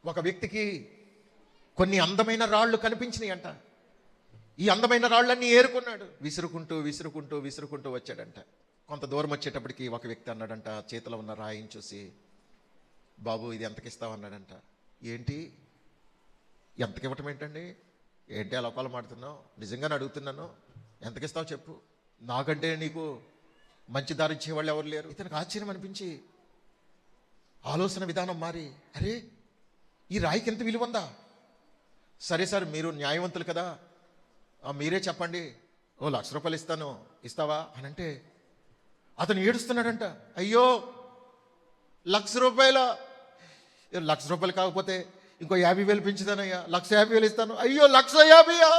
ఒక వ్యక్తికి కొన్ని అందమైన రాళ్ళు కనిపించినాయి అంట. ఈ అందమైన రాళ్ళన్నీ ఏరుకున్నాడు. విసురుకుంటూ విసురుకుంటూ విసురుకుంటూ వచ్చాడంట. కొంత దూరం వచ్చేటప్పటికి ఒక వ్యక్తి అన్నాడంట, చేతిలో ఉన్న రాయిని చూసి, బాబు ఇది ఎంతకిస్తావు అన్నాడంట. ఏంటి ఎంతకివ్వటం ఏంటండి, ఏంటి అలా ఒకళ్ళు మాడుతున్నావు, నిజంగానే అడుగుతున్నాను, ఎంతకిస్తావు చెప్పు, నాకంటే నీకు మంచి దారి ఇచ్చేవాళ్ళు ఎవరు లేరు. ఇతనికి ఆశ్చర్యం అనిపించి ఆలోచన విధానం మారి, అరే ఈ రాయికి ఎంత విలువ ఉందా, సరే సార్ మీరు న్యాయవంతులు కదా, మీరే చెప్పండి, ఓ ₹1,00,000 ఇస్తాను, ఇస్తావా అని అంటే అతను ఏడుస్తున్నాడంట. అయ్యో ₹1,00,000, ₹1,00,000 కాకపోతే ఇంకో 50,000 పెంచుతానయ్యా, 1,50,000 ఇస్తాను. అయ్యో 1,50,000,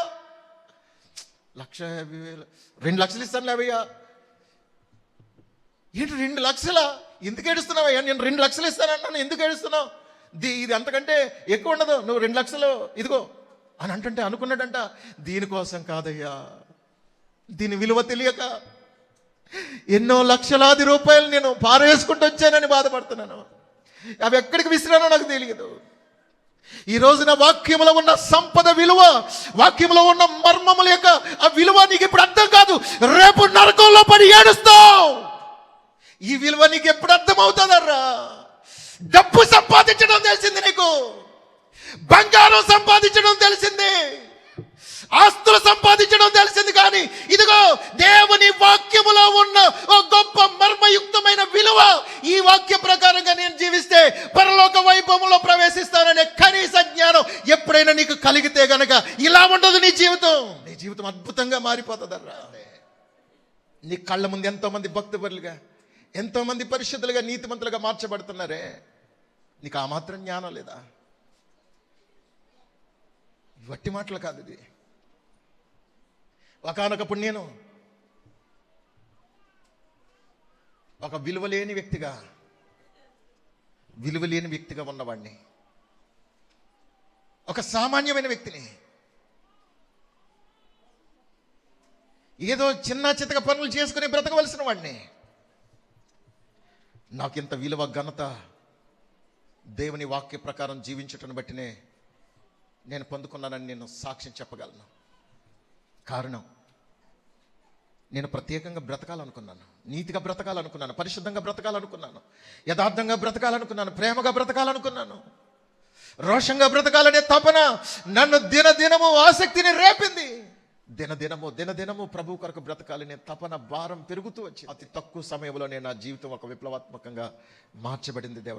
1,50,000, 2,00,000 ఇస్తాను లేవయ్యా. ఏంటి 2,00,000? ఎందుకు ఏడుస్తున్నావయ్యా, నేను 2,00,000 ఇస్తానన్నాను, ఎందుకు ఏడుస్తున్నావు, ఇది అంతకంటే ఎక్కువ ఉండదు, నువ్వు 2,00,000 ఇదిగో అని అంటుంటే అనుకున్నాడంట, దీనికోసం కాదయ్యా, దీని విలువ తెలియక ఎన్నో లక్షలాది రూపాయలు నేను పారేసుకుంటూ వచ్చానని బాధపడుతున్నాను, అవి ఎక్కడికి విసిరానో నాకు తెలియదు. ఈ రోజున వాక్యములో ఉన్న సంపద విలువ, వాక్యములో ఉన్న మర్మముల యొక్క ఆ విలువ నీకు ఇప్పుడు అర్థం కాదు, రేపు నరకంలో పడి ఏడుస్తావు. ఈ విలువ నీకు ఎప్పుడు అర్థం అవుతుందర్రా? డబ్బు సంపాదించడం తెలిసింది నీకు, బంగారం సంపాదించడం తెలిసింది, ఆస్తులు సంపాదించడం తెలిసింది, కానీ ఇదిగో దేవుని వాక్యములో ఉన్న ఓ గొప్ప మర్మయుక్తమైన విలువ, ఈ వాక్య ప్రకారంగా నేను జీవిస్తే పరలోక వైభవంలో ప్రవేశిస్తాననే కనీస జ్ఞానం ఎప్పుడైనా నీకు కలిగితే గనక ఇలా ఉండదు నీ జీవితం. నీ జీవితం అద్భుతంగా మారిపోతుందర్రా. నీ కళ్ళ ముందు ఎంతో మంది భక్తిపరులుగా, ఎంతో మంది పరిశుద్ధులుగా, నీతిమంతులుగా మార్చబడుతున్నారే, నీకు ఆ మాత్రం జ్ఞానం లేదా? వట్టి మాటలు కాదు ఇది. ఒకానొకప్పుడు నేను ఒక విలువలేని వ్యక్తిగా ఉన్నవాడిని, ఒక సామాన్యమైన వ్యక్తిని, ఏదో చిన్న చితక పనులు చేసుకుని బ్రతకవలసిన వాడిని. నాకింత విలువ, ఘనత దేవుని వాక్య ప్రకారం జీవించటం బట్టినే నేను పొందుకున్నానని నేను సాక్ష్యం చెప్పగలను. కారణం, నేను ప్రత్యేకంగా బ్రతకాలనుకున్నాను, నీతిగా బ్రతకాలనుకున్నాను, పరిశుద్ధంగా బ్రతకాలనుకున్నాను, యథార్థంగా బ్రతకాలనుకున్నాను, ప్రేమగా బ్రతకాలనుకున్నాను, రోషంగా బ్రతకాలనే తపన నన్ను దినదినము ఆసక్తిని రేపింది. దినదినము ప్రభు కొరకు బ్రతకాలనే తపన, భారం పెరుగుతూ వచ్చి అతి తక్కువ సమయంలోనే నా జీవితం ఒక విప్లవాత్మకంగా మార్చబడింది. దేవుని